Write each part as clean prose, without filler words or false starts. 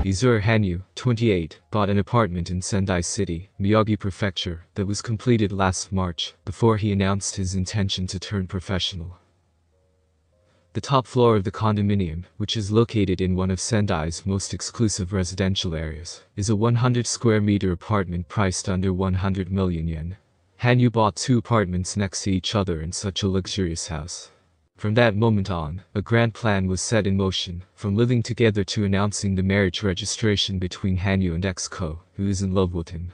Yuzuru Hanyu, 28, bought an apartment in Sendai City, Miyagi Prefecture, that was completed last March, before he announced his intention to turn professional. The top floor of the condominium, which is located in one of Sendai's most exclusive residential areas, is a 100 square meter apartment priced under 100 million yen. Hanyu bought 2 apartments next to each other in such a luxurious house. From that moment on, a grand plan was set in motion, from living together to announcing the marriage registration between Hanyu and ex-co, who is in love with him.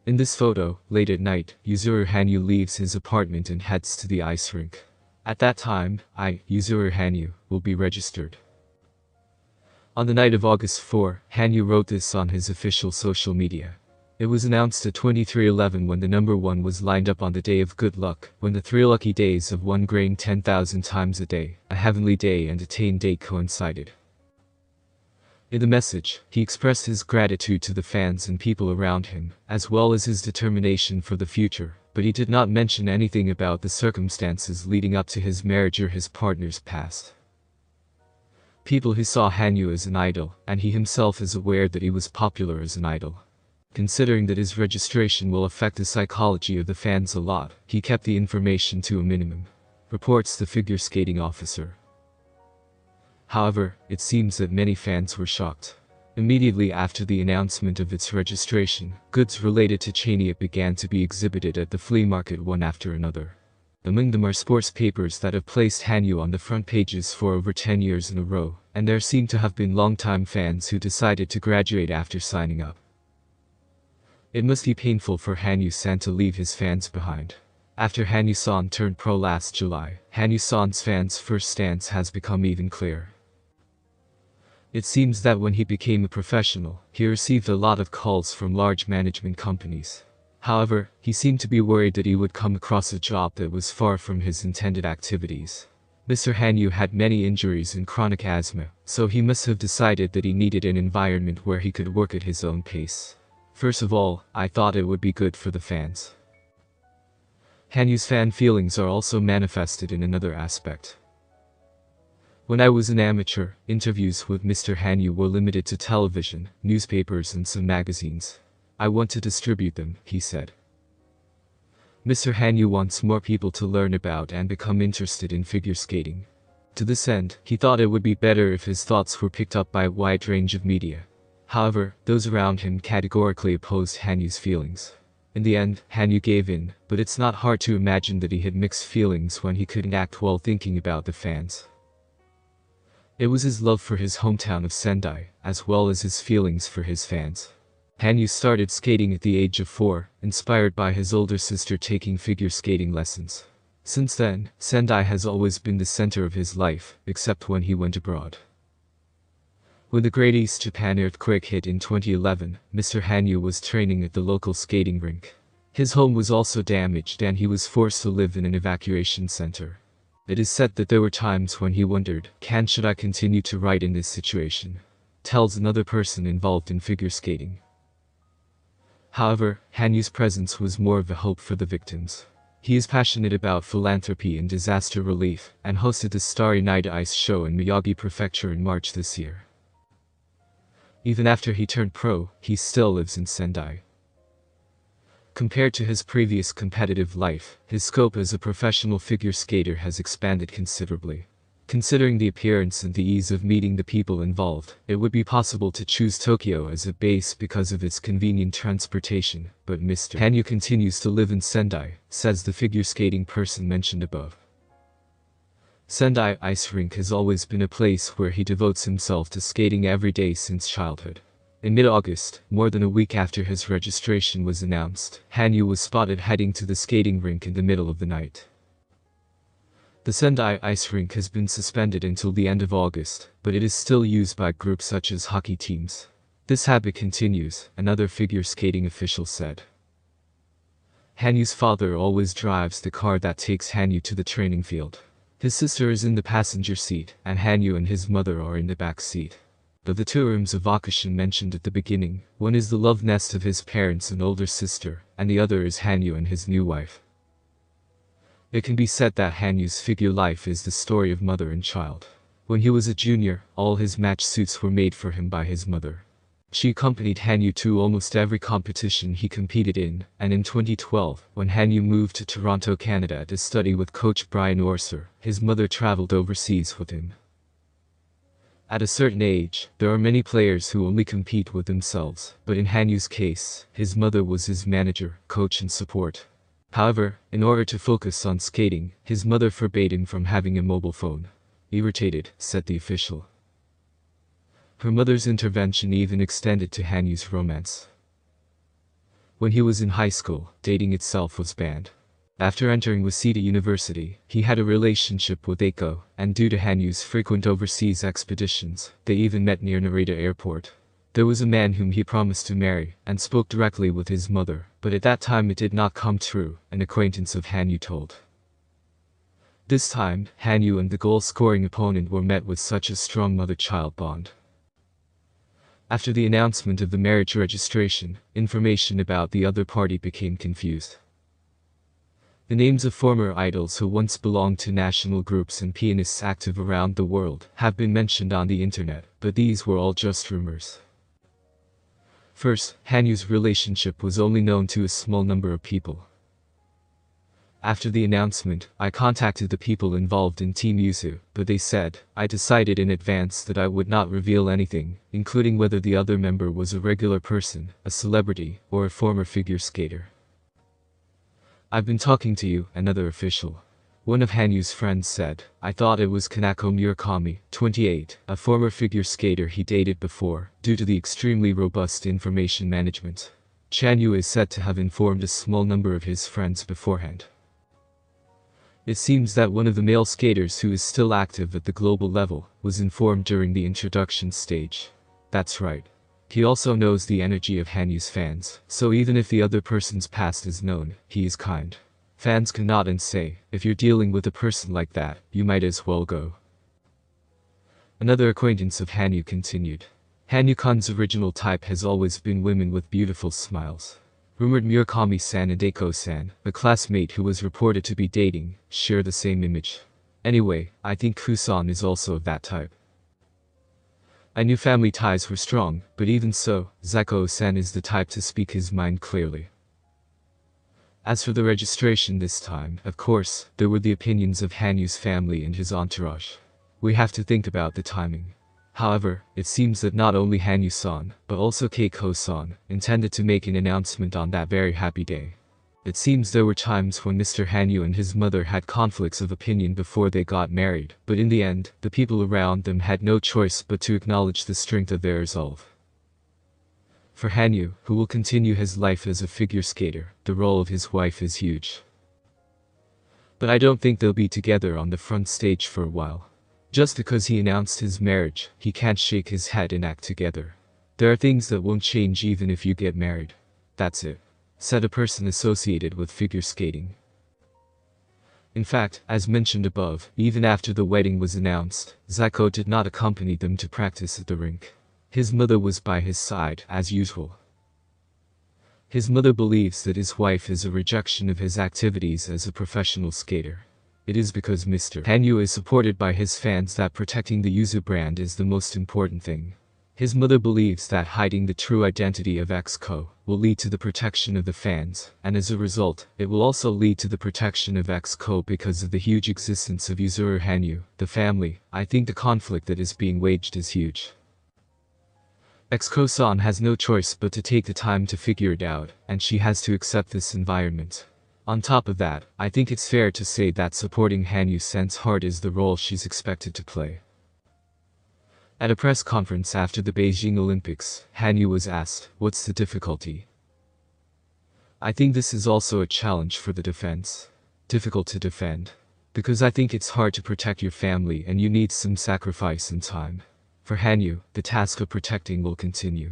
In this photo, late at night, Yuzuru Hanyu leaves his apartment and heads to the ice rink. At that time, Yuzuru Hanyu, will be registered. On the night of August 4, Hanyu wrote this on his official social media. It was announced at 23:11 when the number 1 was lined up on the day of good luck, when the 3 lucky days of 1 grain 10,000 times a day, a heavenly day and a tane day coincided. In the message, he expressed his gratitude to the fans and people around him, as well as his determination for the future, but he did not mention anything about the circumstances leading up to his marriage or his partner's past. People who saw Hanyu as an idol, and he himself is aware that he was popular as an idol. Considering that his registration will affect the psychology of the fans a lot, he kept the information to a minimum, reports the figure skating officer. However, it seems that many fans were shocked. Immediately after the announcement of its registration, goods related to Chania began to be exhibited at the flea market one after another. Among them are sports papers that have placed Hanyu on the front pages for over 10 years in a row, and there seem to have been longtime fans who decided to graduate after signing up. It must be painful for Hanyu-san to leave his fans behind. After Hanyu-san turned pro last July, Hanyu-san's fans' first stance has become even clearer. It seems that when he became a professional, he received a lot of calls from large management companies. However, he seemed to be worried that he would come across a job that was far from his intended activities. Mr. Hanyu had many injuries and chronic asthma, so he must have decided that he needed an environment where he could work at his own pace. First of all, I thought it would be good for the fans. Hanyu's fan feelings are also manifested in another aspect. When I was an amateur, interviews with Mr. Hanyu were limited to television, newspapers and some magazines. I want to distribute them, he said. Mr. Hanyu wants more people to learn about and become interested in figure skating. To this end, he thought it would be better if his thoughts were picked up by a wide range of media. However, those around him categorically opposed Hanyu's feelings. In the end, Hanyu gave in, but it's not hard to imagine that he had mixed feelings when he couldn't act while thinking about the fans. It was his love for his hometown of Sendai, as well as his feelings for his fans. Hanyu started skating at the age of 4, inspired by his older sister taking figure skating lessons. Since then, Sendai has always been the center of his life, except when he went abroad. When the Great East Japan earthquake hit in 2011, Mr. Hanyu was training at the local skating rink. His home was also damaged and he was forced to live in an evacuation center. It is said that there were times when he wondered, should I continue to write in this situation? Tells another person involved in figure skating. However, Hanyu's presence was more of a hope for the victims. He is passionate about philanthropy and disaster relief, and hosted the Starry Night Ice show in Miyagi Prefecture in March this year. Even after he turned pro, he still lives in Sendai. Compared to his previous competitive life, his scope as a professional figure skater has expanded considerably. Considering the appearance and the ease of meeting the people involved, it would be possible to choose Tokyo as a base because of its convenient transportation, but Mr. Hanyu continues to live in Sendai, says the figure skating person mentioned above. Sendai Ice Rink has always been a place where he devotes himself to skating every day since childhood. In mid-August, more than a week after his registration was announced, Hanyu was spotted heading to the skating rink in the middle of the night. The Sendai Ice Rink has been suspended until the end of August, but it is still used by groups such as hockey teams. This habit continues, another figure skating official said. Hanyu's father always drives the car that takes Hanyu to the training field. His sister is in the passenger seat, and Hanyu and his mother are in the back seat. Of the 2 rooms of vacation mentioned at the beginning, one is the love nest of his parents and older sister, and the other is Hanyu and his new wife. It can be said that Hanyu's figure life is the story of mother and child. When he was a junior, all his match suits were made for him by his mother. She accompanied Hanyu to almost every competition he competed in, and in 2012, when Hanyu moved to Toronto, Canada to study with coach Brian Orser, his mother traveled overseas with him. At a certain age, there are many players who only compete with themselves, but in Hanyu's case, his mother was his manager, coach and support. However, in order to focus on skating, his mother forbade him from having a mobile phone. Irritated, said the official. Her mother's intervention even extended to Hanyu's romance. When he was in high school, dating itself was banned. After entering Waseda University, he had a relationship with Eiko, and due to Hanyu's frequent overseas expeditions, they even met near Narita Airport. There was a man whom he promised to marry, and spoke directly with his mother, but at that time it did not come true, an acquaintance of Hanyu told. This time, Hanyu and the goal-scoring opponent were met with such a strong mother-child bond. After the announcement of the marriage registration, information about the other party became confused. The names of former idols who once belonged to national groups and pianists active around the world have been mentioned on the internet, but these were all just rumors. First, Hanyu's relationship was only known to a small number of people. After the announcement, I contacted the people involved in Team Yuzu, but they said, I decided in advance that I would not reveal anything, including whether the other member was a regular person, a celebrity, or a former figure skater. I've been talking to you, another official. One of Hanyu's friends said, I thought it was Kanako Murakami, 28, a former figure skater he dated before, due to the extremely robust information management. Hanyu is said to have informed a small number of his friends beforehand. It seems that one of the male skaters who is still active at the global level was informed during the introduction stage. That's right. He also knows the energy of Hanyu's fans, so even if the other person's past is known, he is kind. Fans can nod and say, if you're dealing with a person like that, you might as well go. Another acquaintance of Hanyu continued. Hanyu-kun's original type has always been women with beautiful smiles. Rumored Murakami-san and Eiko-san, a classmate who was reported to be dating, share the same image. Anyway, I think Kusan is also of that type. I knew family ties were strong, but even so, Zako-san is the type to speak his mind clearly. As for the registration this time, of course, there were the opinions of Hanyu's family and his entourage. We have to think about the timing. However, it seems that not only Hanyu-san, but also Keiko-san, intended to make an announcement on that very happy day. It seems there were times when Mr. Hanyu and his mother had conflicts of opinion before they got married, but in the end, the people around them had no choice but to acknowledge the strength of their resolve. For Hanyu, who will continue his life as a figure skater, the role of his wife is huge. But I don't think they'll be together on the front stage for a while. Just because he announced his marriage, he can't shake his head and act together. There are things that won't change even if you get married. That's it, said a person associated with figure skating. In fact, as mentioned above, even after the wedding was announced, Zako did not accompany them to practice at the rink. His mother was by his side, as usual. His mother believes that his wife is a rejection of his activities as a professional skater. It is because Mr. Hanyu is supported by his fans that protecting the Yuzu brand is the most important thing. His mother believes that hiding the true identity of EXCO will lead to the protection of the fans, and as a result, it will also lead to the protection of EXCO because of the huge existence of Yuzuru Hanyu, the family. I think the conflict that is being waged is huge. EXCO-san has no choice but to take the time to figure it out, and she has to accept this environment. On top of that, I think it's fair to say that supporting Hanyu-san's heart is the role she's expected to play. At a press conference after the Beijing Olympics, Hanyu was asked, what's the difficulty? I think this is also a challenge for the defense. Difficult to defend. Because I think it's hard to protect your family and you need some sacrifice and time. For Hanyu, the task of protecting will continue.